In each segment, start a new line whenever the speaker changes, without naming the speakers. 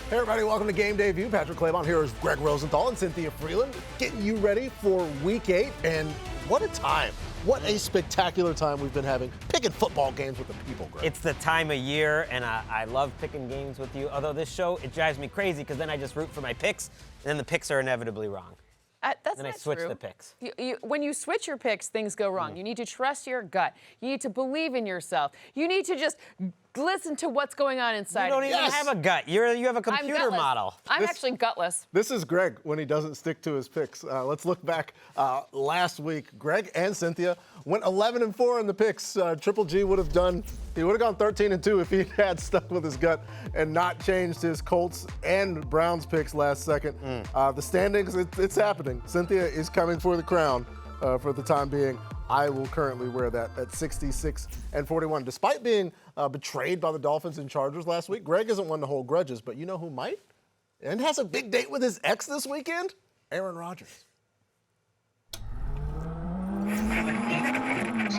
Hey everybody, welcome to Game Day View. Patrick Claybon here is Greg Rosenthal and Cynthia Freeland getting you ready for Week 8. And what a time. What a spectacular time we've been having picking football games with the people, Greg.
It's the time of year, and I love picking games with you. Although this show, it drives me crazy because then I just root for my picks, and then the picks are inevitably wrong.
That's
then
not
I switch
true.
the picks.
When you switch your picks, things go wrong. You need to trust your gut. You need to believe in yourself. You need to just listen to what's going on inside.
You don't even have a gut. You have a computer model.
I'm actually gutless.
This is Greg when he doesn't stick to his picks. Let's look back last week. Greg and Cynthia went 11-4 in the picks. Triple G would have gone 13-2 if he had stuck with his gut and not changed his Colts and Browns picks last second. The standings, it's happening. Cynthia is coming for the crown for the time being. I will currently wear that at 66-41. Despite being betrayed by the Dolphins and Chargers last week, Greg isn't one to hold grudges, but you know who might? And has a big date with his ex this weekend? Aaron Rodgers.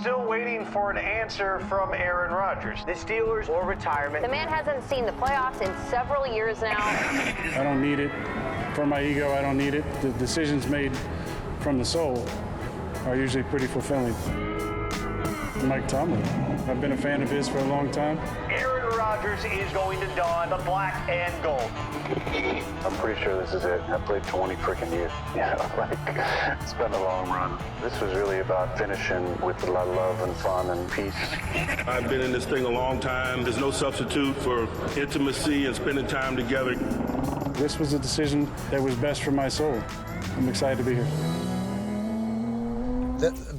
Still waiting for an answer from Aaron Rodgers. The Steelers or retirement.
The man hasn't seen the playoffs in several years now.
I don't need it. For my ego, I don't need it. The decisions made from the soul are usually pretty fulfilling. Mike Tomlin. I've been a fan of his for a long time.
Aaron Rodgers is going to don the black and gold.
I'm pretty sure this is it. I played 20 freaking years. It's been a long run. This was really about finishing with a lot of love and fun and peace.
I've been in this thing a long time. There's no substitute for intimacy and spending time together.
This was a decision that was best for my soul. I'm excited to be here.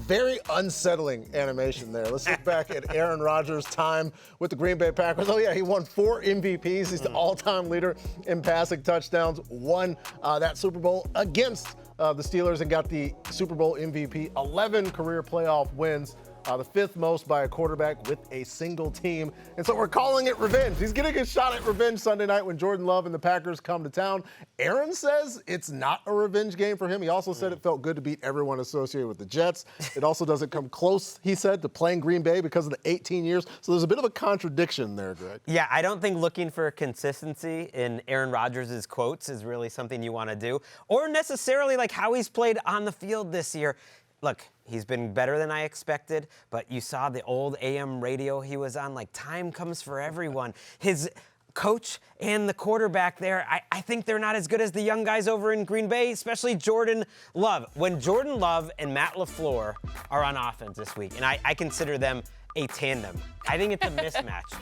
Very unsettling animation there. Let's look back at Aaron Rodgers' time with the Green Bay Packers. Oh, yeah, he won 4 MVPs. He's the all-time leader in passing touchdowns. Won that Super Bowl against the Steelers and got the Super Bowl MVP. 11 career playoff wins. The 5th most by a quarterback with a single team. And so we're calling it revenge. He's getting a shot at revenge Sunday night when Jordan Love and the Packers come to town. Aaron says it's not a revenge game for him. He also said it felt good to beat everyone associated with the Jets. It also doesn't come close, he said, to playing Green Bay because of the 18 years. So there's a bit of a contradiction there, Greg.
Yeah, I don't think looking for consistency in Aaron Rodgers' quotes is really something you want to do, or necessarily like how he's played on the field this year. Look, he's been better than I expected, but you saw the old AM radio he was on, like time comes for everyone. His coach and the quarterback there, I think they're not as good as the young guys over in Green Bay, especially Jordan Love. When Jordan Love and Matt LaFleur are on offense this week, and I consider them a tandem, I think it's a mismatch.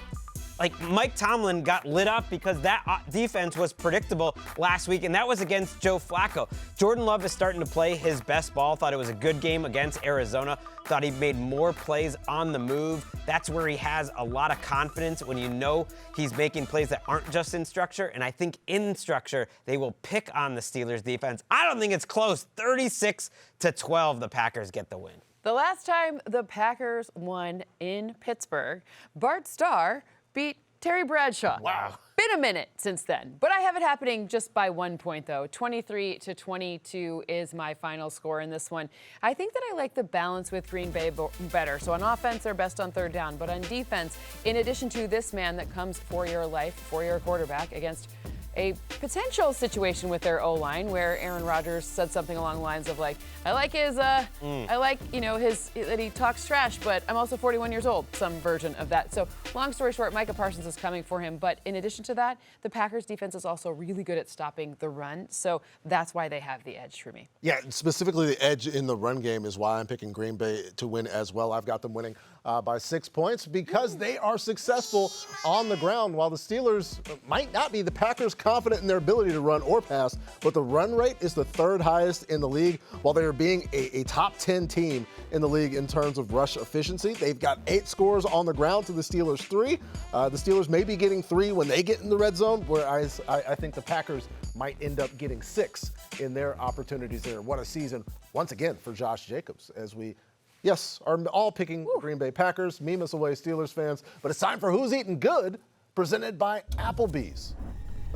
Like, Mike Tomlin got lit up because that defense was predictable last week, and that was against Joe Flacco. Jordan Love is starting to play his best ball. Thought it was a good game against Arizona. Thought he made more plays on the move. That's where he has a lot of confidence when you know he's making plays that aren't just in structure, and I think in structure, they will pick on the Steelers defense. I don't think it's close. 36-12, the Packers get the win.
The last time the Packers won in Pittsburgh, Bart Starr beat Terry Bradshaw.
Wow.
Been a minute since then, but I have it happening just by 1 point, though. 23-22 is my final score in this one. I think that I like the balance with Green Bay better. So on offense, they're best on third down, but on defense, in addition to this man that comes for your life, for your quarterback against a potential situation with their O-line where Aaron Rodgers said something along the lines of like, I like his, that he talks trash, but I'm also 41 years old, some version of that. So long story short, Micah Parsons is coming for him. But in addition to that, the Packers defense is also really good at stopping the run. So that's why they have the edge for me.
Yeah, specifically the edge in the run game is why I'm picking Green Bay to win as well. I've got them winning by 6 points because they are successful on the ground, while the Steelers might not be. The Packers confident in their ability to run or pass, but the run rate is the 3rd highest in the league, while they are being a top 10 team in the league in terms of rush efficiency. They've got 8 scores on the ground to the Steelers 3. The Steelers may be getting 3 when they get in the red zone, whereas I think the Packers might end up getting 6 in their opportunities there. What a season, once again, for Josh Jacobs, as we are all picking Green Bay Packers. Meme us away, Steelers fans. But it's time for Who's Eating Good, presented by Applebee's.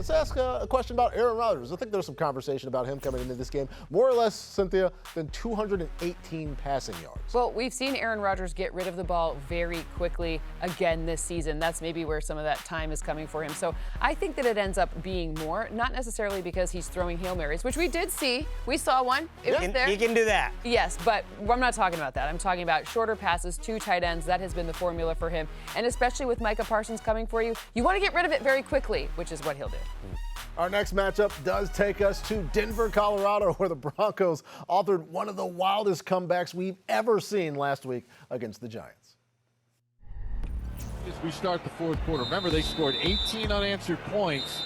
Let's ask a question about Aaron Rodgers. I think there's some conversation about him coming into this game. More or less, Cynthia, than 218 passing yards.
Well, we've seen Aaron Rodgers get rid of the ball very quickly again this season. That's maybe where some of that time is coming for him. So I think that it ends up being more, not necessarily because he's throwing Hail Marys, which we did see. We saw one. It was there.
He can do that.
Yes, but I'm not talking about that. I'm talking about shorter passes, 2 tight ends. That has been the formula for him. And especially with Micah Parsons coming for you, you want to get rid of it very quickly, which is what he'll do.
Our next matchup does take us to Denver, Colorado, where the Broncos authored one of the wildest comebacks we've ever seen last week against the Giants.
As we start the fourth quarter, remember they scored 18 unanswered points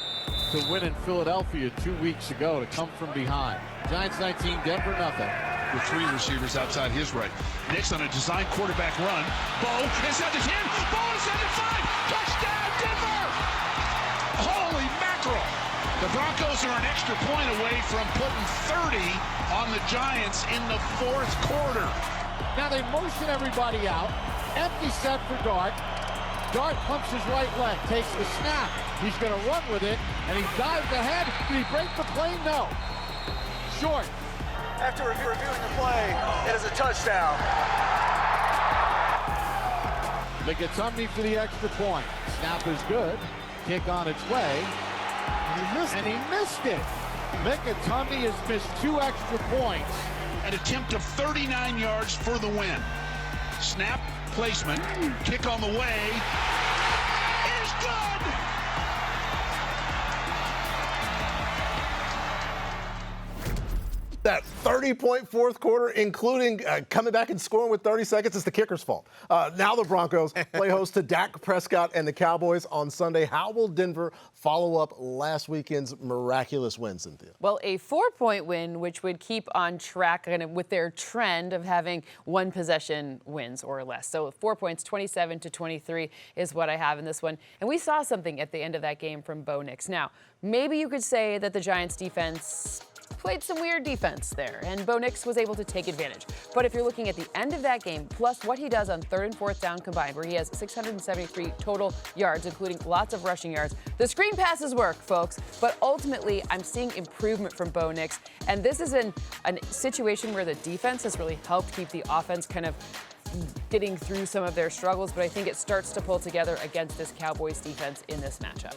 to win in Philadelphia 2 weeks ago to come from behind. Giants 19, Denver nothing.
With 3 receivers outside his right. Next on a design quarterback run. Bo is at the 10. Bo is at the 5. Touchdown, Denver! Holy mackerel! The Broncos are an extra point away from putting 30 on the Giants in the fourth quarter.
Now they motion everybody out. Empty set for Dart. Dart pumps his right leg, takes the snap. He's going to run with it, and he dives ahead. Did he break the play? No. Short.
After reviewing the play, it is a touchdown.
McAtumney for the extra point. Snap is good. Kick on its way. And he missed it. McAtumney has missed 2 extra points.
An attempt of 39 yards for the win. Snap, placement, kick on the way. It is good!
That 30-point fourth quarter, including coming back and scoring with 30 seconds, is the kicker's fault. Now the Broncos play host to Dak Prescott and the Cowboys on Sunday. How will Denver follow up last weekend's miraculous win, Cynthia?
Well, a 4-point win, which would keep on track kind of with their trend of having 1 possession wins or less. So 4 points, 27-23 is what I have in this one. And we saw something at the end of that game from Bo Nix. Now, maybe you could say that the Giants defense played some weird defense there, and Bo Nix was able to take advantage. But if you're looking at the end of that game, plus what he does on 3rd and 4th down combined, where he has 673 total yards, including lots of rushing yards, the screen passes work, folks. But ultimately, I'm seeing improvement from Bo Nix, and this is a situation where the defense has really helped keep the offense kind of getting through some of their struggles, but I think it starts to pull together against this Cowboys defense in this matchup.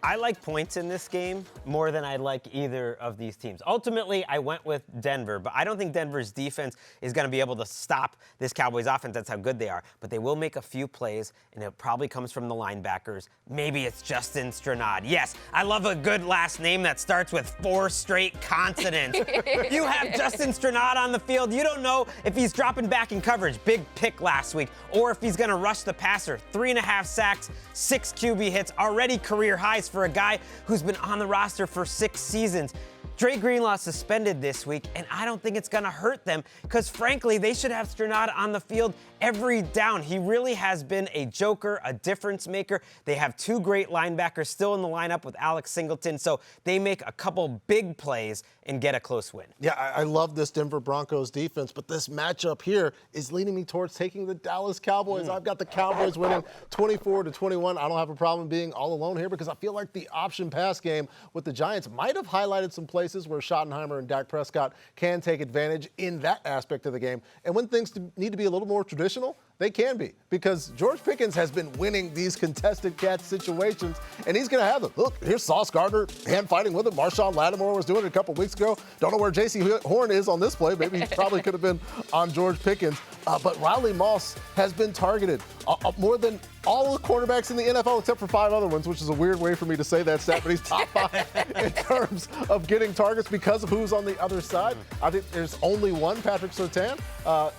I like points in this game more than I like either of these teams. Ultimately, I went with Denver, but I don't think Denver's defense is going to be able to stop this Cowboys offense. That's how good they are. But they will make a few plays, and it probably comes from the linebackers. Maybe it's Justin Stranad. Yes, I love a good last name that starts with 4 straight consonants. You have Justin Stranad on the field. You don't know if he's dropping back in coverage, big pick last week, or if he's going to rush the passer. 3.5 sacks, 6 QB hits, already career highs for a guy who's been on the roster for 6 seasons. Dre Greenlaw suspended this week, and I don't think it's going to hurt them because, frankly, they should have Stranad on the field every down. He really has been a joker, a difference maker. They have 2 great linebackers still in the lineup with Alex Singleton, so they make a couple big plays and get a close win.
Yeah, I love this Denver Broncos defense, but this matchup here is leading me towards taking the Dallas Cowboys. I've got the Cowboys winning 24-21. I don't have a problem being all alone here because I feel like the option pass game with the Giants might have highlighted some plays where Schottenheimer and Dak Prescott can take advantage in that aspect of the game. And when things need to be a little more traditional, they can be, because George Pickens has been winning these contested catch situations, and he's going to have them. Look, here's Sauce Gardner hand fighting with him. Marshawn Lattimore was doing it a couple weeks ago. Don't know where J.C. Horn is on this play. Maybe he probably could have been on George Pickens. But Riley Moss has been targeted more than all the quarterbacks in the NFL except for 5 other ones, which is a weird way for me to say that stat, but he's top 5 in terms of getting targets because of who's on the other side. I think there's only one, Patrick Surtain,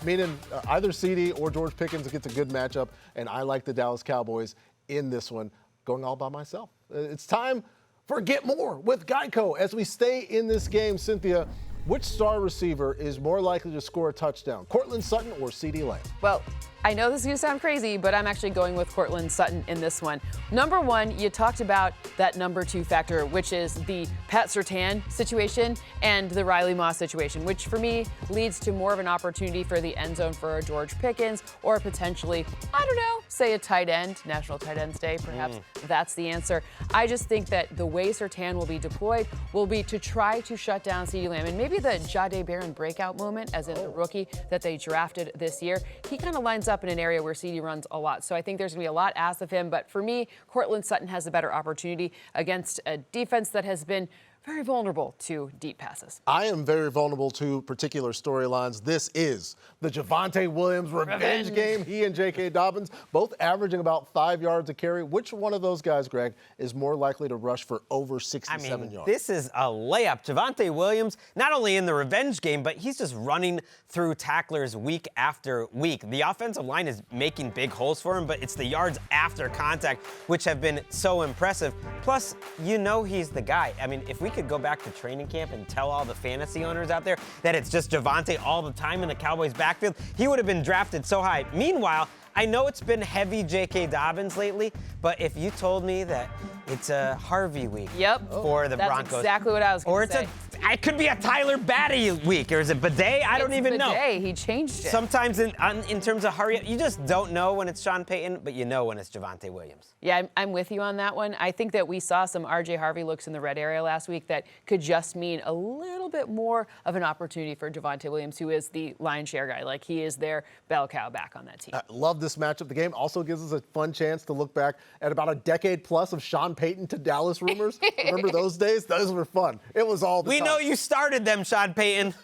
meaning either CD or George Pickens gets a good matchup, and I like the Dallas Cowboys in this one, going all by myself. It's time for Get More with Geico as we stay in this game. Cynthia, Which star receiver is more likely to score a touchdown, Courtland Sutton or CeeDee Lamb?
Well, I know this is going to sound crazy, but I'm actually going with Courtland Sutton in this one. Number one, you talked about that number two factor, which is the Pat Surtain situation and the Riley Moss situation, which for me leads to more of an opportunity for the end zone for a George Pickens or potentially, I don't know, say a tight end, National Tight Ends Day, perhaps that's the answer. I just think that the way Surtain will be deployed will be to try to shut down CeeDee Lamb. And maybe the Jahdae Barron breakout moment, as in the rookie that they drafted this year, he kind of lines up in an area where CeeDee runs a lot. So I think there's going to be a lot asked of him. But for me, Courtland Sutton has a better opportunity against a defense that has been very vulnerable to deep passes.
I am very vulnerable to particular storylines. This is the Javonte Williams revenge game. He and J.K. Dobbins both averaging about 5 yards a carry. Which one of those guys, Greg, is more likely to rush for over 67 yards?
This is a layup. Javonte Williams, not only in the revenge game, but he's just running through tacklers week after week. The offensive line is making big holes for him, but it's the yards after contact which have been so impressive. Plus, you know he's the guy. I mean, if we could go back to training camp and tell all the fantasy owners out there that it's just Javonte all the time in the Cowboys backfield, he would have been drafted so high. Meanwhile, I know it's been heavy J.K. Dobbins lately, but if you told me that it's a Harvey week for the Broncos.
That's exactly what I was going to say.
It could be a Tyler Batty week, or is it Bidet? I don't even know.
He changed it.
Sometimes in terms of hurry up, you just don't know when it's Sean Payton, but you know when it's Javonte Williams.
Yeah, I'm with you on that one. I think that we saw some R.J. Harvey looks in the red area last week that could just mean a little bit more of an opportunity for Javonte Williams, who is the lion's share guy. Like, he is their bell cow back on that team.
I love this matchup. The game also gives us a fun chance to look back at about a decade plus of Sean Payton to Dallas rumors. Remember those days? Those were fun. It was all the time.
We know you started them, Sean Payton.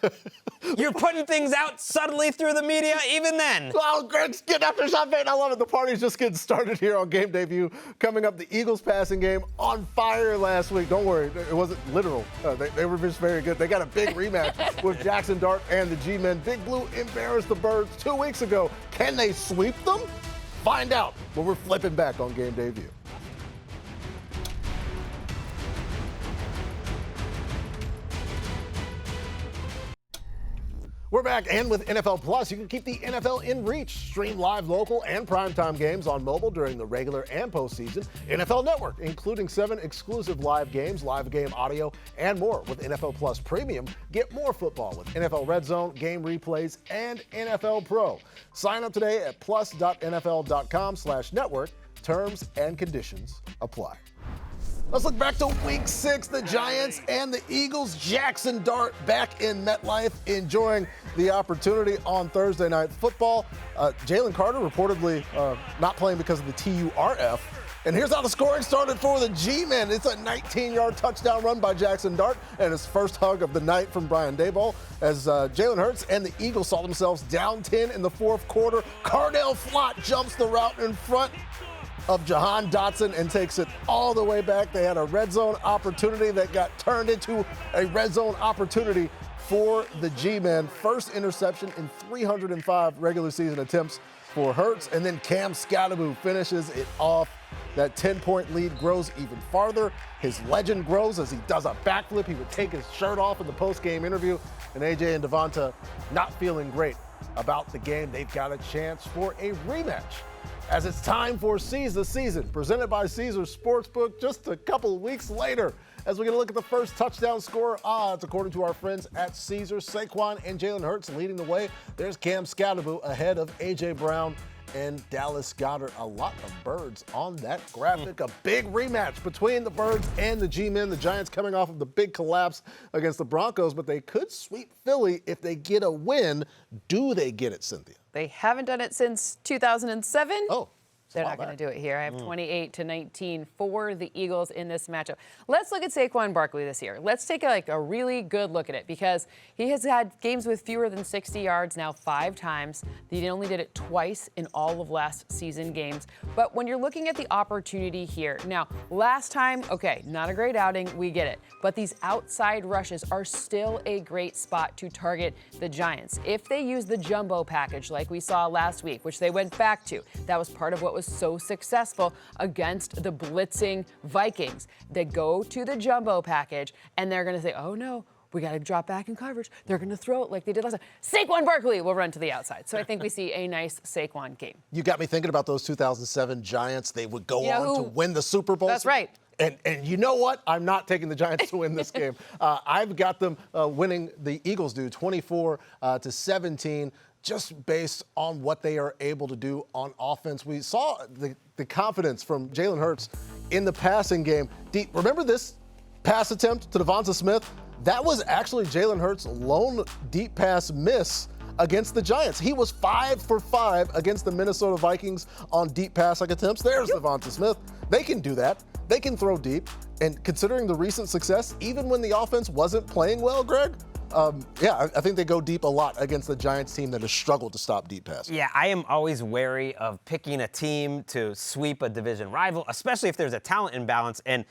You're putting things out subtly through the media even then.
Well, Greg's getting after Sean Payton. I love it. The party's just getting started here on Game Debut. Coming up, the Eagles passing game on fire last week. Don't worry, it wasn't literal. They were just very good. They got a big rematch with Jackson Dart and the G-Men. Big Blue embarrassed the Birds 2 weeks ago. Can they sweep them? Find out when we're flipping back on Game Debut. We're back, and with NFL Plus, you can keep the NFL in reach. Stream live local and primetime games on mobile during the regular and postseason. NFL Network, including 7 exclusive live games, live game audio, and more. With NFL Plus Premium, get more football with NFL RedZone, game replays, and NFL Pro. Sign up today at plus.nfl.com/network. Terms and conditions apply. Let's look back to Week 6. The Giants and the Eagles. Jackson Dart back in MetLife, enjoying the opportunity on Thursday Night Football. Jalen Carter reportedly not playing because of the TURF. And here's how the scoring started for the G-Men. It's a 19-yard touchdown run by Jackson Dart and his first hug of the night from Brian Daboll as Jalen Hurts and the Eagles saw themselves down 10 in the fourth quarter. Cardell Flott jumps the route in front of Jahan Dotson and takes it all the way back. They had a red zone opportunity that got turned into a red zone opportunity for the G-Men. First interception in 305 regular season attempts for Hurts, and then Cam Scatterbo finishes it off. That 10-point lead grows even farther. His legend grows as he does a backflip. He would take his shirt off in the post-game interview, and AJ and Devonta not feeling great about the game. They've got a chance for a rematch as it's time for Seize the Season, presented by Caesars Sportsbook just a couple weeks later. As we're going to look at the first touchdown scorer odds, according to our friends at Caesars, Saquon and Jalen Hurts leading the way. There's Cam Scatterbo ahead of A.J. Brown and Dallas Goedert. A lot of Birds on that graphic. A big rematch between the Birds and the G-Men. The Giants coming off of the big collapse against the Broncos, but they could sweep Philly if they get a win. Do they get it, Cynthia?
They haven't done it since 2007.
Oh.
They're not going to do it here. I have 28-19 for the Eagles in this matchup. Let's look at Saquon Barkley this year. Let's take a really good look at it because he has had games with fewer than 60 yards now 5 times. He only did it twice in all of last season games. But when you're looking at the opportunity here, now last time, okay, not a great outing, we get it. But these outside rushes are still a great spot to target the Giants. If they use the jumbo package like we saw last week, which they went back to, that was part of what was so successful against the blitzing Vikings. They go to the jumbo package and they're going to say, oh no, we got to drop back in coverage. They're going to throw it like they did last time. Saquon Barkley will run to the outside. So I think we see a nice Saquon game.
You got me thinking about those 2007 Giants. They would go on to win the Super Bowl.
That's right.
And you know what? I'm not taking the Giants to win this game. I've got them winning. The Eagles do 24-17, just based on what they are able to do on offense. We saw the confidence from Jalen Hurts in the passing game. Remember this pass attempt to Devonta Smith? That was actually Jalen Hurts' lone deep pass miss against the Giants. He was 5 for 5 against the Minnesota Vikings on deep passing attempts. There's Devonta Smith. They can do that. They can throw deep. And considering the recent success, even when the offense wasn't playing well, Greg, I think they go deep a lot against the Giants team that has struggled to stop deep passes.
Yeah, I am always wary of picking a team to sweep a division rival, especially if there's a talent imbalance. And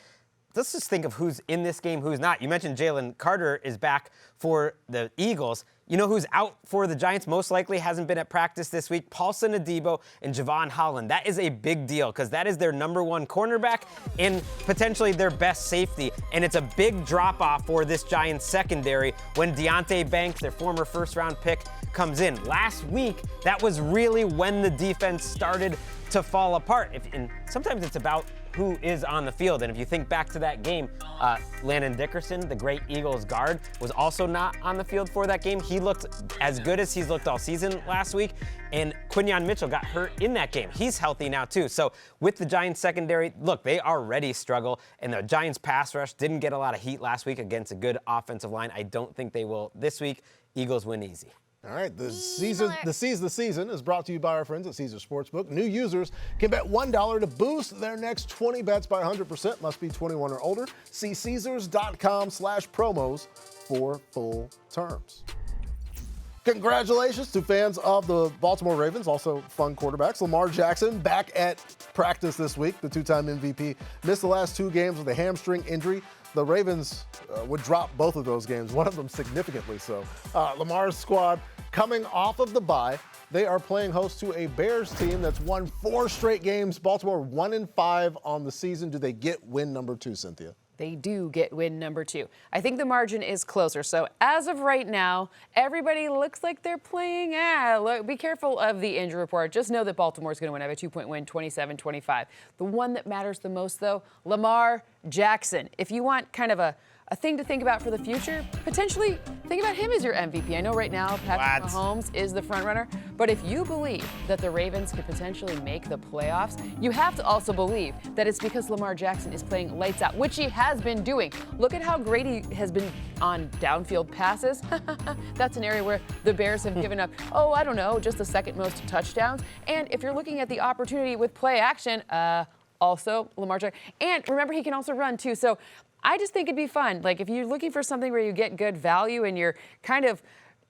let's just think of who's in this game, who's not. You mentioned Jalen Carter is back for the Eagles. You know who's out for the Giants most likely hasn't been at practice this week? Paulson Adebo and Javon Holland. That is a big deal because that is their #1 cornerback and potentially their best safety. And it's a big drop-off for this Giants secondary when Deonte Banks, their former first-round pick, comes in. Last week, that was really when the defense started to fall apart. And sometimes it's about who is on the field. And if you think back to that game, Landon Dickerson, the great Eagles guard, was also not on the field for that game. He looked as good as he's looked all season last week. And Quinyon Mitchell got hurt in that game. He's healthy now too. So with the Giants secondary, look, they already struggle. And the Giants pass rush didn't get a lot of heat last week against a good offensive line. I don't think they will this week. Eagles win easy.
All right, the season is brought to you by our friends at Caesars Sportsbook. New users can bet $1 to boost their next 20 bets by 100%. Must be 21 or older. See Caesars.com/promos for full terms. Congratulations to fans of the Baltimore Ravens, also fun quarterbacks. Lamar Jackson back at practice this week. The two-time MVP missed the last 2 games with a hamstring injury. The Ravens would drop both of those games, one of them significantly so. Lamar's squad coming off of the bye. They are playing host to a Bears team that's won 4 straight games. Baltimore 1-5 on the season. Do they get win number 2, Cynthia?
They do get win number 2. I think the margin is closer. So as of right now, everybody looks like they're playing. Look, be careful of the injury report. Just know that Baltimore's going to win. I have a 2-point win, 27-25. The one that matters the most, though, Lamar Jackson. If you want kind of a thing to think about for the future, potentially think about him as your MVP. I know right now Patrick Mahomes is the front runner, but if you believe that the Ravens could potentially make the playoffs, you have to also believe that it's because Lamar Jackson is playing lights out, which he has been doing. Look at how great he has been on downfield passes. That's an area where the Bears have given up, just the second most touchdowns. And if you're looking at the opportunity with play action, also Lamar Jackson. And remember, he can also run too. So I just think it'd be fun. Like if you're looking for something where you get good value and you're kind of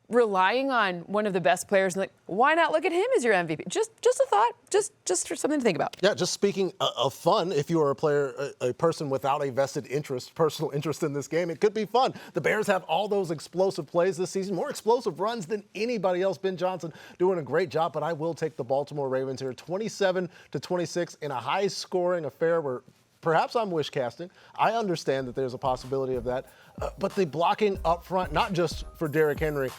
relying on one of the best players, like why not look at him as your MVP? Just a thought, just for something to think about.
Yeah, just speaking of fun, if you are a player, a person without a vested personal interest in this game, it could be fun. The Bears have all those explosive plays this season, more explosive runs than anybody else. Ben Johnson doing a great job, but I will take the Baltimore Ravens here, 27-26 in a high-scoring affair where perhaps I'm wish casting. I understand that there's a possibility of that. But the blocking up front, not just for Derrick Henry,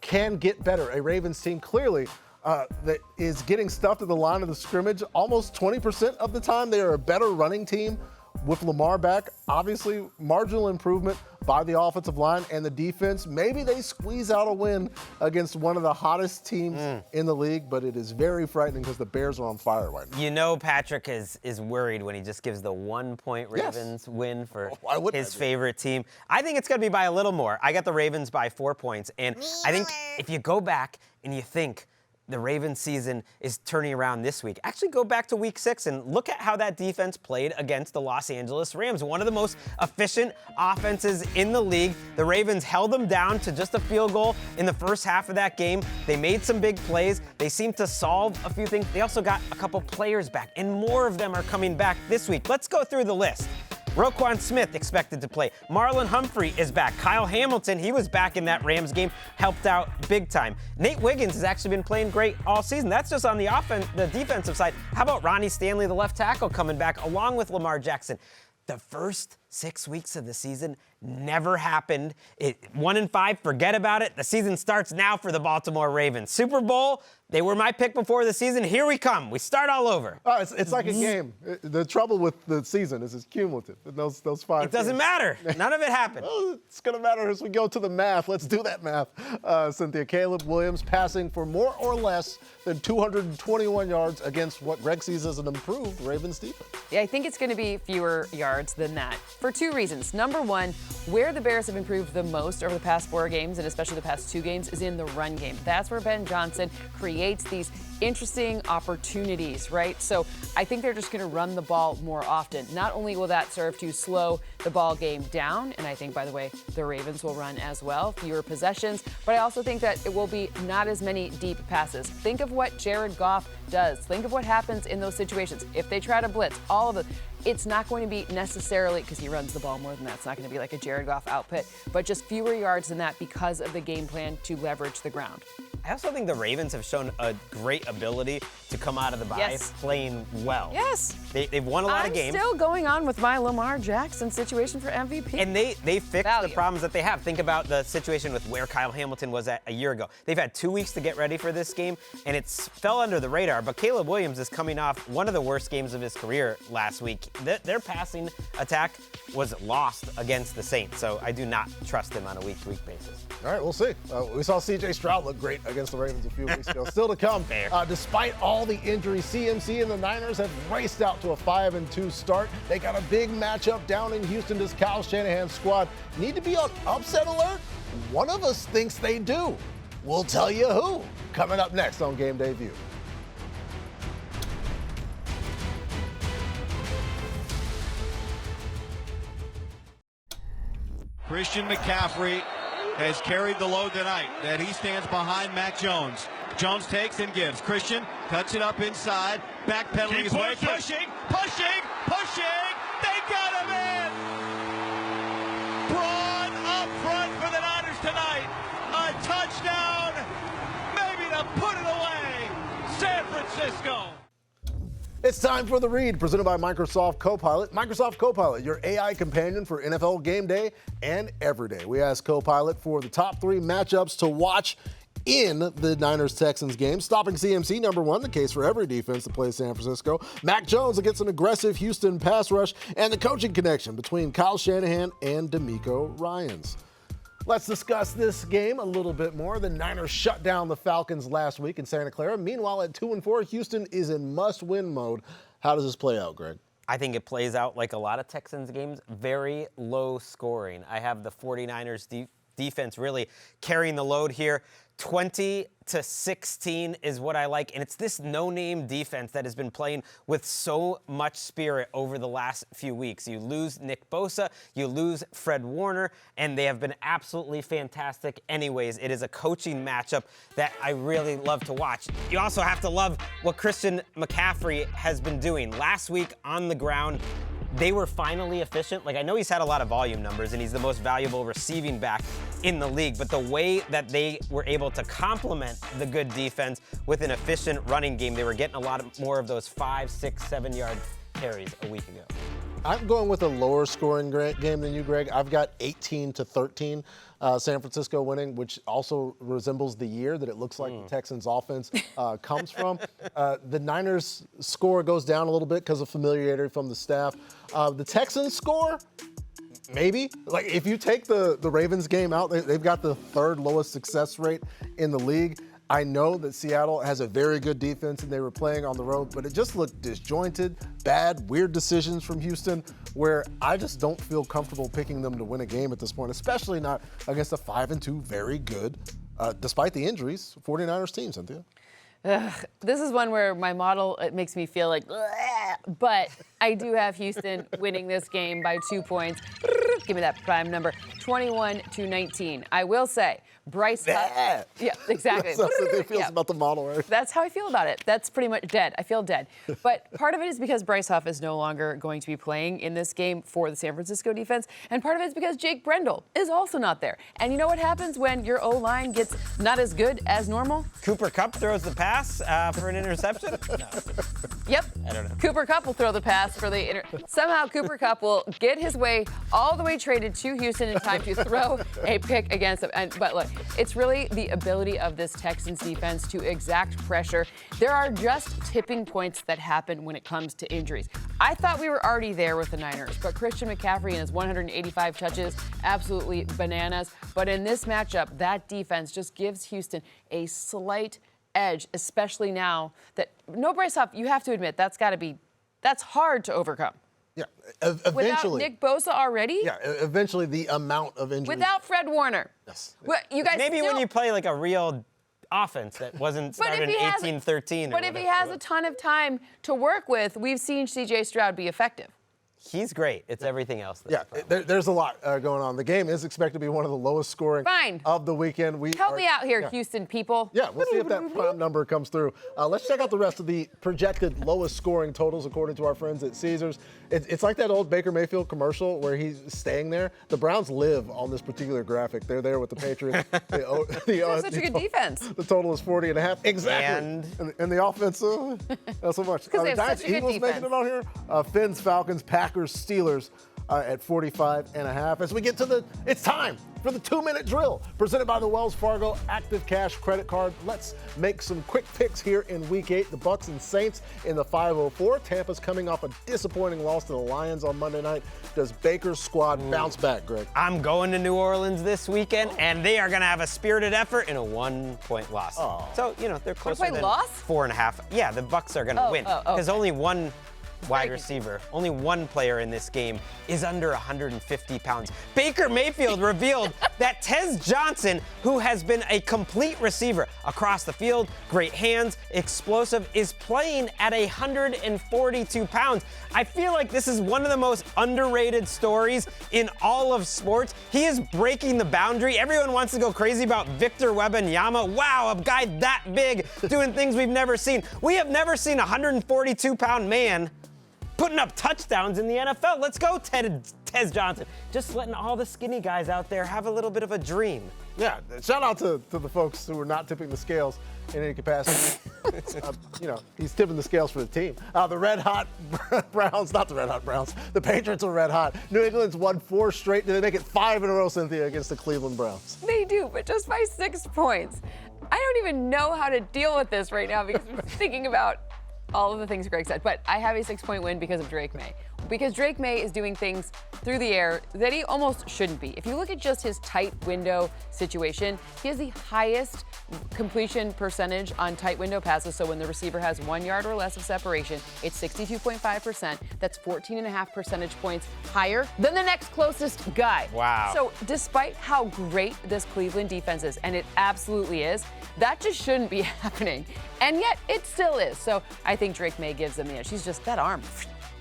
can get better. A Ravens team clearly that is getting stuffed at the line of the scrimmage almost 20% of the time. They are a better running team with Lamar back. Obviously, marginal improvement by the offensive line and the defense. Maybe they squeeze out a win against one of the hottest teams in the league, but it is very frightening because the Bears are on fire right now.
You know Patrick is worried when he just gives the 1-point Ravens win for his favorite team. I think it's going to be by a little more. I got the Ravens by 4 points. And I think if you go back and you think the Ravens season is turning around this week, actually go back to week 6 and look at how that defense played against the Los Angeles Rams, one of the most efficient offenses in the league. The Ravens held them down to just a field goal in the first half of that game. They made some big plays. They seemed to solve a few things. They also got a couple players back, and more of them are coming back this week. Let's go through the list. Roquan Smith expected to play. Marlon Humphrey is back. Kyle Hamilton, he was back in that Rams game, helped out big time. Nate Wiggins has actually been playing great all season. That's just on the defensive side. How about Ronnie Stanley, the left tackle, coming back along with Lamar Jackson? The first 6 weeks of the season never happened. 1-5, forget about it. The season starts now for the Baltimore Ravens. Super Bowl, they were my pick before the season. Here we come. We start all over.
It's like a game. The trouble with the season is it's cumulative. Those 5
It doesn't matter. None of it happened.
Well, it's going to matter as we go to the math. Let's do that math. Cynthia, Caleb Williams passing for more or less than 221 yards against what Greg sees as an improved Ravens defense.
Yeah, I think it's going to be fewer yards than that for 2 reasons. Number one, where the Bears have improved the most over the past 4 games, and especially the past 2 games, is in the run game. That's where Ben Johnson creates these interesting opportunities, right? So I think they're just going to run the ball more often. Not only will that serve to slow the ball game down, and I think, by the way, the Ravens will run as well, fewer possessions, but I also think that it will be not as many deep passes. Think of what Jared Goff does. Think of what happens in those situations. If they try to blitz, all of it, it's not going to be necessarily, because he runs the ball more than that, it's not going to be like a Jared Goff output, but just fewer yards than that because of the game plan to leverage the ground.
I also think the Ravens have shown a great ability to come out of the bye playing well.
Yes.
They've won a lot of games.
I'm still going on with my Lamar Jackson situation for MVP.
And they fixed the problems that they have. Think about the situation with where Kyle Hamilton was at a year ago. They've had 2 weeks to get ready for this game, and it fell under the radar. But Caleb Williams is coming off one of the worst games of his career last week. Their passing attack was lost against the Saints, so I do not trust him on a week-to-week basis.
All right, we'll see. We saw C.J. Stroud look great against the Ravens a few weeks ago. Still to come. Despite all the injuries, CMC and the Niners have raced out to a 5-2 start. They got a big matchup down in Houston. Does Kyle Shanahan's squad need to be on upset alert? One of us thinks they do. We'll tell you who. Coming up next on Game Day View.
Christian McCaffrey has carried the load tonight, that he stands behind Mac Jones. Jones takes and gives. Christian cuts it up inside, backpedaling his way, pushing. They got him in! Braun up front for the Niners tonight. A touchdown, maybe to put it away. San Francisco.
It's time for The Read, presented by Microsoft Copilot. Microsoft Copilot, your AI companion for NFL Game Day and every day. We asked Copilot for the top 3 matchups to watch in the Niners-Texans game. Stopping CMC, number 1, the case for every defense that plays San Francisco. Mac Jones against an aggressive Houston pass rush, and the coaching connection between Kyle Shanahan and DeMeco Ryans. Let's discuss this game a little bit more. The Niners shut down the Falcons last week in Santa Clara. Meanwhile, at 2-4, Houston is in must-win mode. How does this play out, Greg?
I think it plays out like a lot of Texans games, very low scoring. I have the 49ers defense really carrying the load here. 20-16 is what I like, and it's this no-name defense that has been playing with so much spirit over the last few weeks. You lose Nick Bosa, you lose Fred Warner, and they have been absolutely fantastic anyways. It is a coaching matchup that I really love to watch. You also have to love what Christian McCaffrey has been doing. Last week on the ground, they were finally efficient. Like, I know he's had a lot of volume numbers and he's the most valuable receiving back in the league, but the way that they were able to complement the good defense with an efficient running game, they were getting a lot more of those 5, 6, 7 yard carries a week ago.
I'm going with a lower scoring game than you, Greg. I've got 18-13 San Francisco winning, which also resembles the year that it looks like the Texans offense comes from. The Niners score goes down a little bit because of familiarity from the staff. The Texans score, maybe. Like, if you take the Ravens game out, they've got the 3rd lowest success rate in the league. I know that Seattle has a very good defense and they were playing on the road, but it just looked disjointed, bad, weird decisions from Houston, where I just don't feel comfortable picking them to win a game at this point, especially not against a 5-2 very good, despite the injuries, 49ers team, Cynthia.
This is one where my model, it makes me feel like, but I do have Houston winning this game by 2 points. Give me that prime number, 21-19. I will say, Bryce Huff. Yeah, exactly.
That's how they feel about the model, right?
That's how I feel about it. That's pretty much dead. I feel dead. But part of it is because Bryce Huff is no longer going to be playing in this game for the San Francisco defense. And part of it is because Jake Brendel is also not there. And you know what happens when your O-line gets not as good as normal?
Cooper Kupp throws the pass for an interception? No.
Yep.
I don't know.
Cooper Kupp will throw the pass for the somehow Cooper Kupp will get his way all the way traded to Houston in time to throw a pick against them. But look, it's really the ability of this Texans defense to exact pressure. There are just tipping points that happen when it comes to injuries. I thought we were already there with the Niners, but Christian McCaffrey and his 185 touches, absolutely bananas. But in this matchup, that defense just gives Houston a slight edge, especially now that no Bryce Huff, you have to admit, that's hard to overcome.
Yeah, eventually.
Without Nick Bosa already?
Yeah, eventually the amount of injuries.
Without Fred Warner.
Yes.
Well, you guys
Maybe
still,
when you play like a real offense that wasn't started in 1813.
But if he has a ton of time to work with, we've seen C.J. Stroud be effective.
He's great. It's everything else.
There's a lot going on. The game is expected to be one of the lowest scoring of the weekend.
Help me out here, Houston people.
Yeah, we'll see if that prime number comes through. Let's check out the rest of the projected lowest scoring totals according to our friends at Caesars. It's like that old Baker Mayfield commercial where he's staying there. The Browns live on this particular graphic. They're there with the Patriots.
Such a good defense.
The total is 40.5. Exactly. And the offense, not so much.
Because they have
Giants,
such a good
Eagles
defense.
making it on here. Finns, Falcons, Packers, Steelers at 45.5. As we get to it's time for the 2-minute drill presented by the Wells Fargo Active Cash Credit Card. Let's make some quick picks here in Week 8. The Bucs and Saints in the 504. Tampa's coming off a disappointing loss to the Lions on Monday night. Does Baker's squad bounce back, Greg?
I'm going to New Orleans this weekend, and they are going to have a spirited effort in a 1-point loss. So, they're closer than 4.5. Yeah, the Bucs are going to win because only one wide receiver. Only one player in this game is under 150 pounds. Baker Mayfield revealed that Tez Johnson, who has been a complete receiver across the field, great hands, explosive, is playing at 142 pounds. I feel like this is one of the most underrated stories in all of sports. He is breaking the boundary. Everyone wants to go crazy about Victor Wembanyama. Wow, a guy that big doing things we've never seen. We have never seen a 142-pound man putting up touchdowns in the NFL. Let's go, Tez Johnson. Just letting all the skinny guys out there have a little bit of a dream.
Yeah, shout out to the folks who are not tipping the scales in any capacity. He's tipping the scales for the team. The Red Hot Browns, not the Red Hot Browns, the Patriots are red hot. New England's won 4 straight. Did they make it 5 in a row, Cynthia, against the Cleveland Browns?
They do, but just by 6 points. I don't even know how to deal with this right now because I'm thinking about all of the things Greg said, but I have a 6-point win because of Drake May. Because Drake May is doing things through the air that he almost shouldn't be. If you look at just his tight window situation, he has the highest completion percentage on tight window passes. So when the receiver has 1 yard or less of separation, it's 62.5%. That's 14.5 percentage points higher than the next closest guy.
Wow.
So despite how great this Cleveland defense is, and it absolutely is, that just shouldn't be happening. And yet it still is. So I think Drake May gives them the edge. She's just that arm.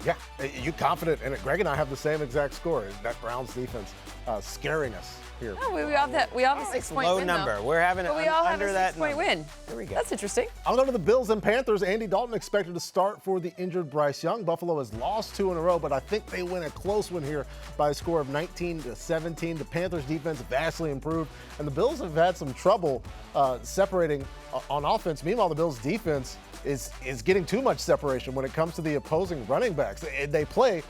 Yeah, you confident in it. Greg and I have the same exact score. That Browns defense scaring us here.
Oh, we all have a 6-point
low
win,
number.
though.
We're having
But we all have a
under that
6-point win.
Here we go.
That's interesting.
I'll go to the Bills and Panthers. Andy Dalton expected to start for the injured Bryce Young. Buffalo has lost 2 in a row, but I think they win a close one here by a score of 19-17. The Panthers defense vastly improved, and the Bills have had some trouble separating on offense. Meanwhile, the Bills defense is getting too much separation when it comes to the opposing running backs. They play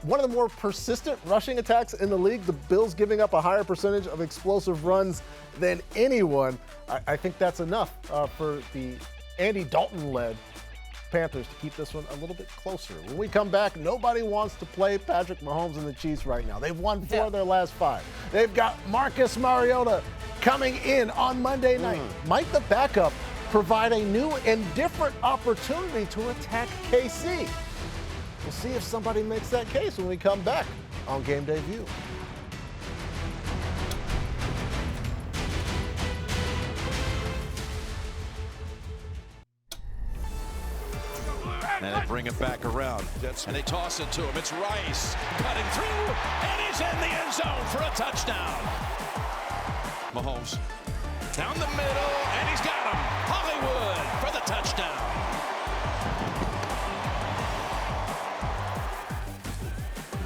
one of the more persistent rushing attacks in the league. The Bills giving up a higher percentage of explosive runs than anyone. I think that's enough for the Andy Dalton-led Panthers to keep this one a little bit closer. When we come back, nobody wants to play Patrick Mahomes and the Chiefs right now. They've won 4 of their last 5. They've got Marcus Mariota coming in on Monday night. Might the backup provide a new and different opportunity to attack KC? We'll see if somebody makes that case when we come back on Game Day View.
And they bring it back around. And they toss it to him. It's Rice cutting through, and he's in the end zone for a touchdown. Mahomes
Down the middle, and he's got him. Hollywood for the touchdown.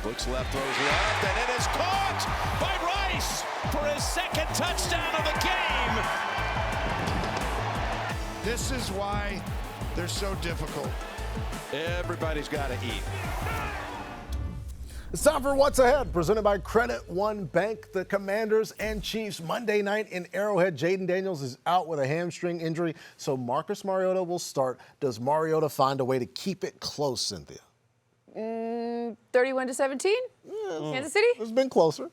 Looks left, throws left, and it is caught by Rice for his second touchdown of the game.
This is why they're so difficult.
Everybody's got to eat.
It's time for What's Ahead, presented by Credit One Bank. The Commanders and Chiefs Monday night in Arrowhead. Jaden Daniels is out with a hamstring injury, so Marcus Mariota will start. Does Mariota find a way to keep it close, Cynthia?
31-17? Kansas City?
It's been closer.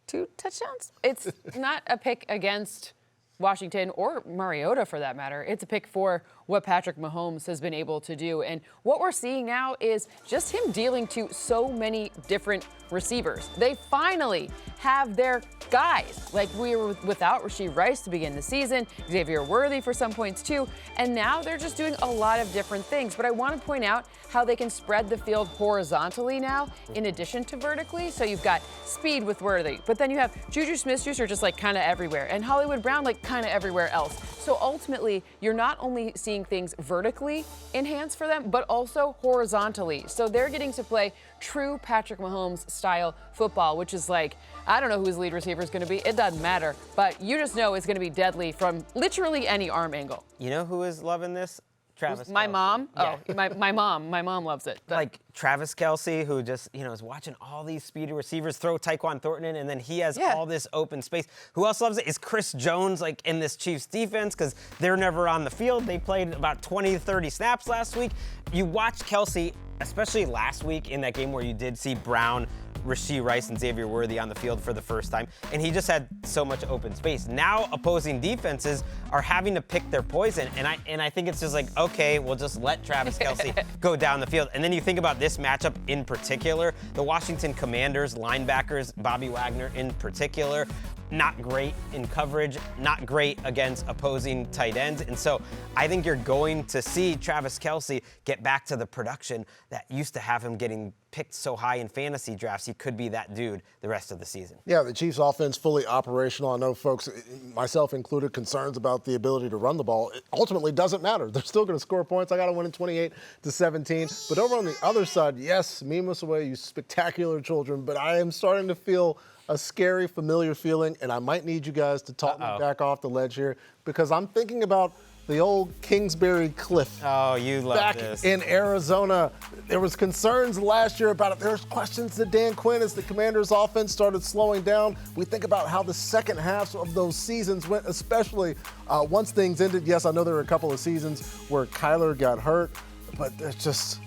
2 touchdowns? It's not a pick against Washington or Mariota for that matter. It's a pick for what Patrick Mahomes has been able to do. And what we're seeing now is just him dealing to so many different receivers. They finally have their guys. Like we were without Rashee Rice to begin the season, Xavier Worthy for some points too, and now they're just doing a lot of different things. But I want to point out how they can spread the field horizontally now in addition to vertically. So you've got speed with Worthy, but then you have Juju Smith-Schuster just like kind of everywhere, and Hollywood Brown like kind of everywhere else. So ultimately, you're not only seeing things vertically enhanced for them, but also horizontally. So they're getting to play true Patrick Mahomes style football, which is like, I don't know who his lead receiver is going to be. It doesn't matter, but you just know it's going to be deadly from literally any arm angle.
You know who is loving this? Travis
My
Kelce.
mom?
Yeah.
Oh, my mom loves it.
Like Travis Kelce, who just, is watching all these speedy receivers throw Tyquan Thornton in, and then he has all this open space. Who else loves it is Chris Jones, like in this Chiefs defense, because they're never on the field. They played about 20 to 30 snaps last week. You watch Kelce, especially last week in that game where you did see Brown, Rashee Rice, and Xavier Worthy on the field for the first time, and he just had so much open space. Now opposing defenses are having to pick their poison, and I think it's just like, okay, we'll just let Travis Kelce go down the field. And then you think about this matchup in particular, the Washington Commanders linebackers, Bobby Wagner in particular, not great in coverage, not great against opposing tight ends. And so I think you're going to see Travis Kelce get back to the production that used to have him getting picked so high in fantasy drafts. He could be that dude the rest of the season.
Yeah, the Chiefs offense fully operational. I know folks, myself included, concerns about the ability to run the ball. It ultimately doesn't matter. They're still going to score points. I got to win in 28-17. But over on the other side, yes, meme us away, you spectacular children, but I am starting to feel a scary, familiar feeling, and I might need you guys to talk me back off the ledge here, because I'm thinking about the old Kingsbury Cliff.
Oh, you love
back
this.
in Arizona. There was concerns last year about it. There was questions to Dan Quinn as the Commanders' offense started slowing down. We think about how the second halves of those seasons went, especially once things ended. Yes, I know there were a couple of seasons where Kyler got hurt, but there's just,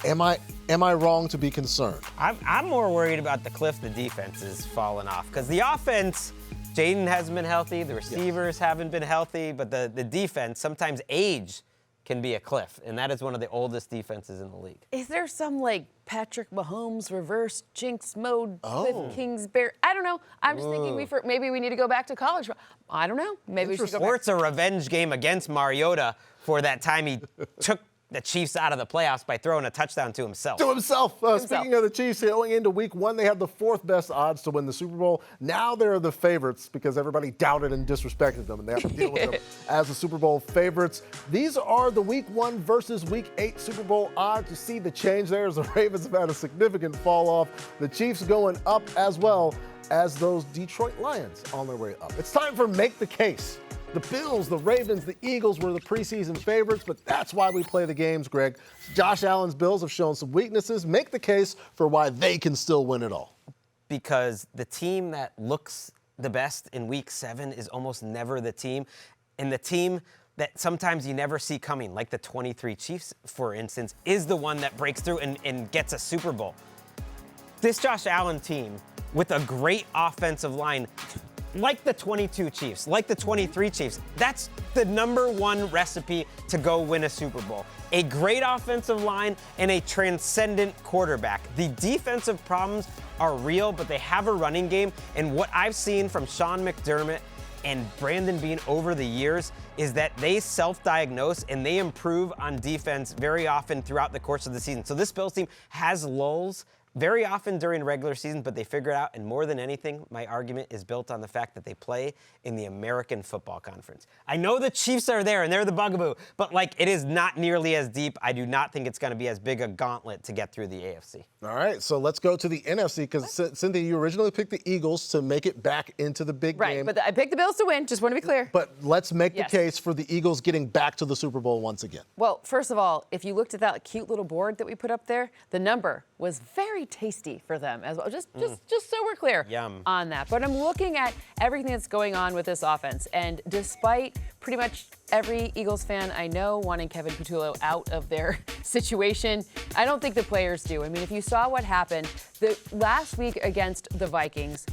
am I wrong to be concerned?
I'm more worried about the cliff the defense is falling off, because the offense, Jaden hasn't been healthy, the receivers haven't been healthy, but the defense, sometimes age can be a cliff, and that is one of the oldest defenses in the league.
Is there some like Patrick Mahomes reverse jinx mode Cliff Kingsbury? I don't know. I'm just thinking maybe we need to go back to college. I don't know. Maybe we should go back.
Or it's a revenge game against Mariota for that time he took the Chiefs out of the playoffs by throwing a touchdown to himself.
Speaking of the Chiefs, going into week 1, they had the 4th best odds to win the Super Bowl. Now they're the favorites because everybody doubted and disrespected them, and they have to deal with them as the Super Bowl favorites. These are the week 1 versus week 8 Super Bowl odds. You see the change there as the Ravens have had a significant fall off. The Chiefs going up as well as those Detroit Lions on their way up. It's time for Make the Case. The Bills, the Ravens, the Eagles were the preseason favorites, but that's why we play the games, Greg. Josh Allen's Bills have shown some weaknesses. Make the case for why they can still win it all.
Because the team that looks the best in week 7 is almost never the team. And the team that sometimes you never see coming, like the 23 Chiefs, for instance, is the one that breaks through and gets a Super Bowl. This Josh Allen team, with a great offensive line, like the 22 Chiefs, like the 23 Chiefs, that's the #1 recipe to go win a Super Bowl. A great offensive line and a transcendent quarterback. The defensive problems are real, but they have a running game. And what I've seen from Sean McDermott and Brandon Beane over the years is that they self-diagnose and they improve on defense very often throughout the course of the season. So this Bills team has lulls very often during regular season, but they figure it out. And more than anything, my argument is built on the fact that they play in the American Football Conference. I know the Chiefs are there, and they're the bugaboo, but, like, it is not nearly as deep. I do not think it's going to be as big a gauntlet to get through the AFC.
All right, so let's go to the NFC, because, Cynthia, you originally picked the Eagles to make it back into the big game.
Right, but I picked the Bills to win, just want to be clear.
But let's make the case for the Eagles getting back to the Super Bowl once again.
Well, first of all, if you looked at that cute little board that we put up there, the number was very tasty for them as well. Just so we're clear on that. But I'm looking at everything that's going on with this offense, and despite pretty much every Eagles fan I know wanting Kevin Patullo out of their situation, I don't think the players do. I mean, if you saw what happened the last week against the Vikings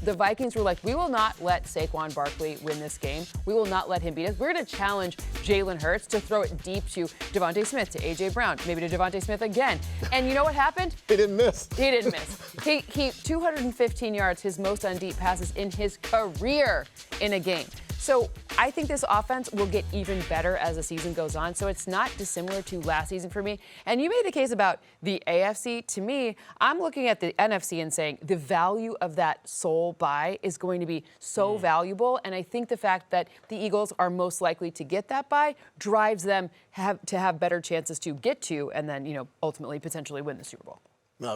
were like, we will not let Saquon Barkley win this game. We will not let him beat us. We're going to challenge Jalen Hurts to throw it deep to Devontae Smith, to A.J. Brown, maybe to Devontae Smith again. And you know what happened?
He didn't miss.
He didn't miss. He 215 yards, his most on deep passes in his career in a game. So I think this offense will get even better as the season goes on. So it's not dissimilar to last season for me. And you made the case about the AFC. To me, I'm looking at the NFC and saying the value of that sole bye is going to be so valuable. And I think the fact that the Eagles are most likely to get that bye drives them to have better chances to get to and then, ultimately potentially win the Super Bowl.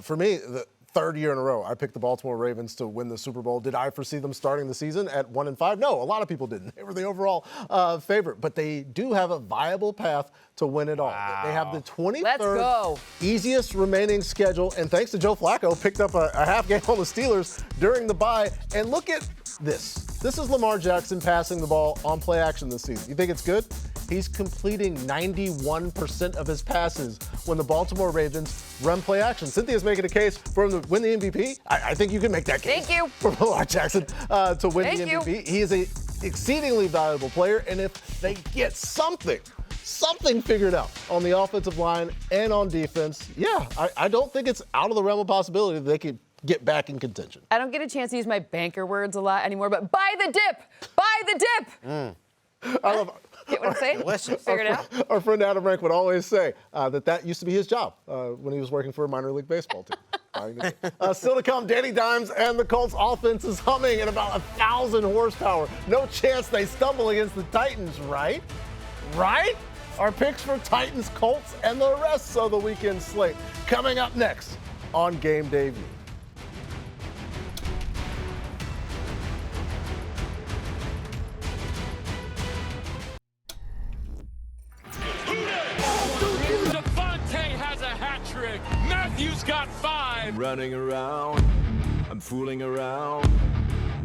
For me, the third year in a row, I picked the Baltimore Ravens to win the Super Bowl. Did I foresee them starting the season at 1-5? No, a lot of people didn't. They were the overall favorite, but they do have a viable path to win it all. Wow. They have the 23rd easiest remaining schedule, and thanks to Joe Flacco, picked up a half game on the Steelers during the bye. And look at this. This is Lamar Jackson passing the ball on play action this season. You think it's good? He's completing 91% of his passes when the Baltimore Ravens run play action. Cynthia's making a case for him to win the MVP. I think you can make that case.
Thank you.
For Lamar Jackson to win the MVP. He is an exceedingly valuable player, and if they get something figured out on the offensive line and on defense, I don't think it's out of the realm of possibility that they could get back in contention.
I don't get a chance to use my banker words a lot anymore, but buy the dip! Buy the dip!
I love
Get what I'm saying?
Delicious.
Figured it out?
Our friend Adam Rank would always say that used to be his job when he was working for a minor league baseball team. Still to come, Danny Dimes and the Colts offense is humming at about 1,000 horsepower. No chance they stumble against the Titans, right? Right? Our picks for Titans, Colts, and the rest of the weekend slate coming up next on Game Day View.
Matthew's got 5.
Running around, I'm fooling around,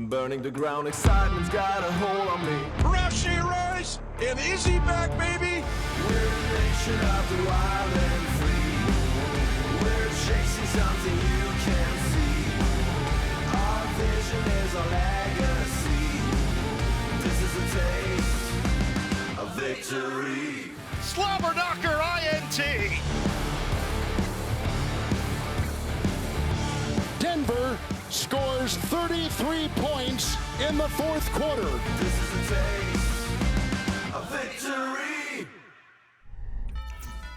burning the ground. Excitement's got a hold on me.
Rashi Rice and Izzy back, baby.
We're the nation of the wild and free. We're chasing something you can't see. Our vision is our legacy. This is a taste of victory.
Slobber knocker INT.
Denver scores 33 points in the fourth quarter.
This is a taste of victory.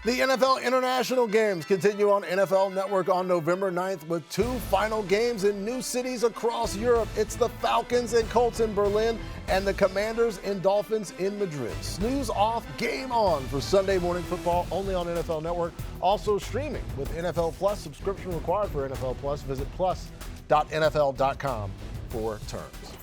The NFL International Games continue on NFL Network on November 9th with 2 final games in new cities across Europe. It's the Falcons and Colts in Berlin and the Commanders and Dolphins in Madrid. Snooze off, game on for Sunday morning football only on NFL Network. Also streaming with NFL Plus. Subscription required for NFL Plus. Visit plus.nfl.com for terms.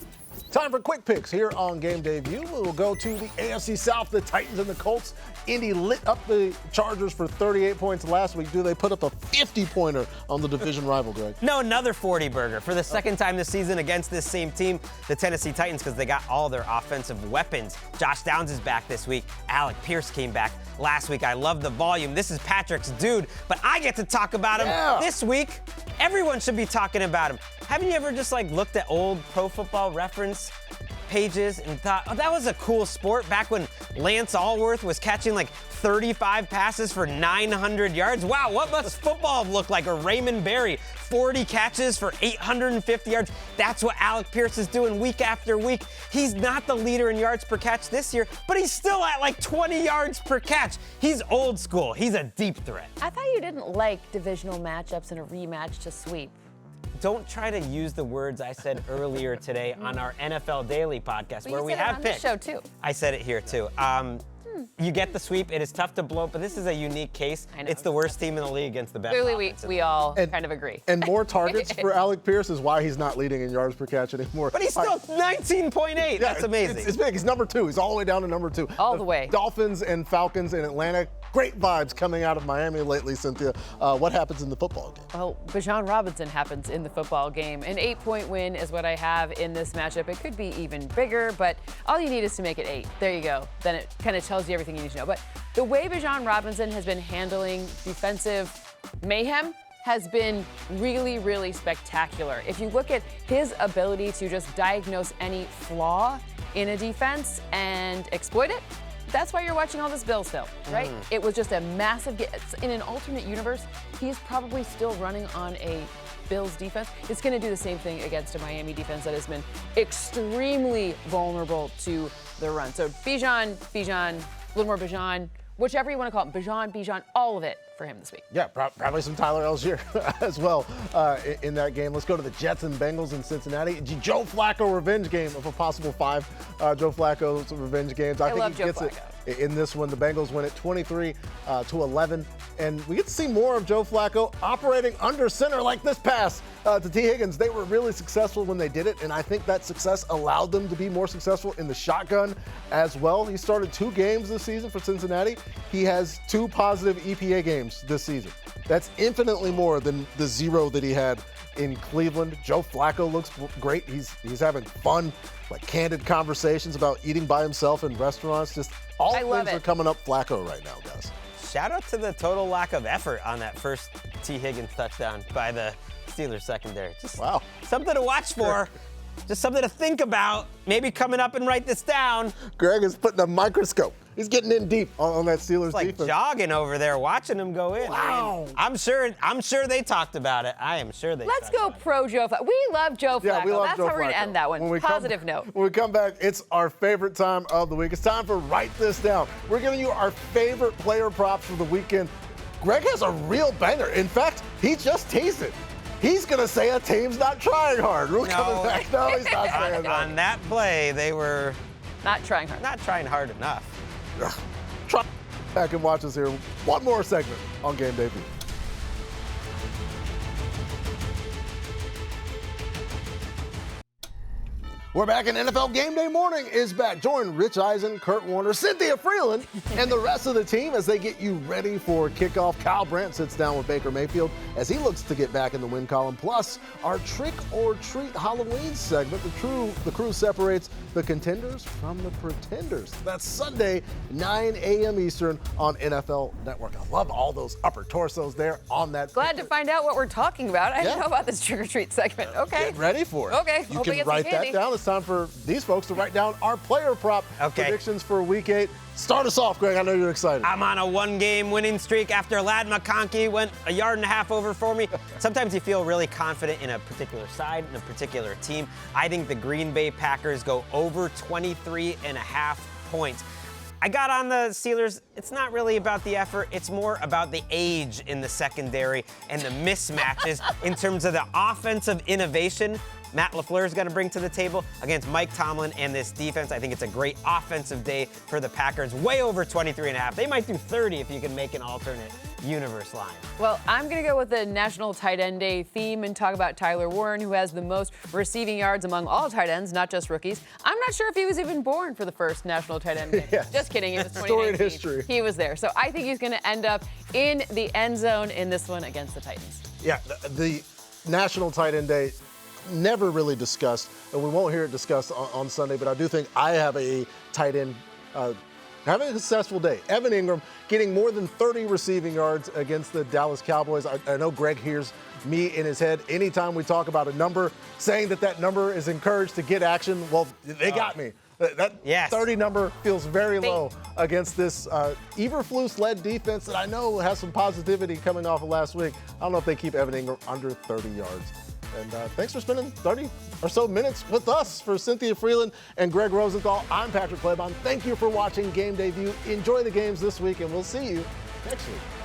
Time for quick picks here on Game Day View. We'll go to the AFC South, the Titans and the Colts. Indy lit up the Chargers for 38 points last week. Do they put up a 50-pointer on the division rival, Greg?
No, another 40-burger for the second time this season against this same team, the Tennessee Titans, because they got all their offensive weapons. Josh Downs is back this week. Alec Pierce came back last week. I love the volume. This is Patrick's dude, but I get to talk about him this week. Everyone should be talking about him. Haven't you ever just looked at old Pro Football Reference pages and thought, oh, that was a cool sport back when Lance Allworth was catching like 35 passes for 900 yards. Wow, what must football look like? Or Raymond Berry, 40 catches for 850 yards. That's what Alec Pierce is doing week after week. He's not the leader in yards per catch this year, but he's still at like 20 yards per catch. He's old school. He's a deep threat.
I thought you didn't like divisional matchups and a rematch to sweep.
Don't try to use the words I said earlier today on our NFL Daily podcast,
But
where
you
we
said it
have
on
picked.
this show too.
I said it here too. You get the sweep. It is tough to blow, but this is a unique case.
I know.
It's the worst team in the league against the best
Clearly,
offense.
we all kind of agree.
And more targets for Alec Pierce is why he's not leading in yards per catch anymore.
But he's still 19.8. That's amazing.
It's big. He's number 2. He's all the way down to number 2.
All the way.
Dolphins and Falcons in Atlanta. Great vibes coming out of Miami lately, Cynthia. What happens in the football game?
Well, Bijan Robinson happens in the football game. An 8-point win is what I have in this matchup. It could be even bigger, but all you need is to make it 8. There you go. Then it kind of tells you everything you need to know. But the way Bijan Robinson has been handling defensive mayhem has been really, really spectacular. If you look at his ability to just diagnose any flaw in a defense and exploit it, that's why you're watching all this Bills film, right? It was just a massive in an alternate universe, he's probably still running on a Bills defense. It's going to do the same thing against a Miami defense that has been extremely vulnerable to the run. So Bijan, a little more Bijan, whichever you want to call it, Bijan, all of it for him this week.
Yeah, probably some Tyler Algier as well in that game. Let's go to the Jets and Bengals in Cincinnati. Joe Flacco revenge game of a possible 5 Joe Flacco's revenge games. I think
love
he gets
Joe
it in this one. The Bengals win it 23-11. And we get to see more of Joe Flacco operating under center like this pass to T. Higgins. They were really successful when they did it, and I think that success allowed them to be more successful in the shotgun as well. He started 2 games this season for Cincinnati. He has 2 positive EPA games this season. That's infinitely more than the 0 that he had in Cleveland. Joe Flacco looks great. He's having fun, like candid conversations about eating by himself in restaurants. Just all things are coming up Flacco right now, guys.
Shout out to the total lack of effort on that first T. Higgins touchdown by the Steelers secondary. Just something to watch for. Just something to think about. Maybe coming up and write this down.
Greg is putting a microscope. He's getting in deep on that Steelers defense.
Jogging over there, watching him go in.
Wow.
I mean, I'm sure they talked about it. I am sure they.
Let's go pro Joe Flacco. We love Joe Flacco.
Yeah, we love
That's
Joe
how we're going to
Flacco.
end that one. Positive note.
When we come back, it's our favorite time of the week. It's time for Write This Down. We're giving you our favorite player props for the weekend. Greg has a real banger. In fact, he just teased it. He's going to say a team's not trying hard. We're coming back. No, he's not saying that.
On that play, they were
not trying hard.
Not trying hard enough.
Try back and watch us here. One more segment on Game Day View. We're back, and NFL Game Day Morning is back. Join Rich Eisen, Kurt Warner, Cynthia Freeland, and the rest of the team as they get you ready for kickoff. Kyle Brandt sits down with Baker Mayfield as he looks to get back in the win column. Plus, our Trick or Treat Halloween segment. The crew separates the contenders from the pretenders. That's Sunday, 9 a.m. Eastern on NFL Network. I love all those upper torsos there on that.
Glad to find out what we're talking about. I didn't know about this Trick or Treat segment. Okay.
Get ready for it.
Okay.
You
Hope we
can
get some
write
candy.
that down. It's time for these folks to write down our player prop predictions for Week 8. Start us off, Greg. I know you're excited.
I'm on a 1-game winning streak after Ladd McConkey went 1.5 yards over for me. Sometimes you feel really confident in a particular side, in a particular team. I think the Green Bay Packers go over 23.5 points. I got on the Steelers. It's not really about the effort. It's more about the age in the secondary and the mismatches in terms of the offensive innovation Matt LaFleur is going to bring to the table against Mike Tomlin and this defense. I think it's a great offensive day for the Packers. Way over 23.5. They might do 30 if you can make an alternate universe line.
Well, I'm going to go with the National Tight End Day theme and talk about Tyler Warren, who has the most receiving yards among all tight ends, not just rookies. I'm not sure if he was even born for the first National Tight End Day.
Yes.
Just kidding. It was
Storied
2019.
history.
He was there. So I think he's going to end up in the end zone in this one against the Titans.
Yeah, the National Tight End Day, never really discussed, and we won't hear it discussed on Sunday, but I do think I have a tight end having a successful day. Evan Ingram getting more than 30 receiving yards against the Dallas Cowboys. I know Greg hears me in his head anytime we talk about a number, saying that number is encouraged to get action. Well, they got me. That 30 number feels very low against this Eberflus-led defense that I know has some positivity coming off of last week. I don't know if they keep Evan Ingram under 30 yards. And thanks for spending 30 or so minutes with us. For Cynthia Freeland and Greg Rosenthal, I'm Patrick Claybon. Thank you for watching Game Day View. Enjoy the games this week, and we'll see you next week.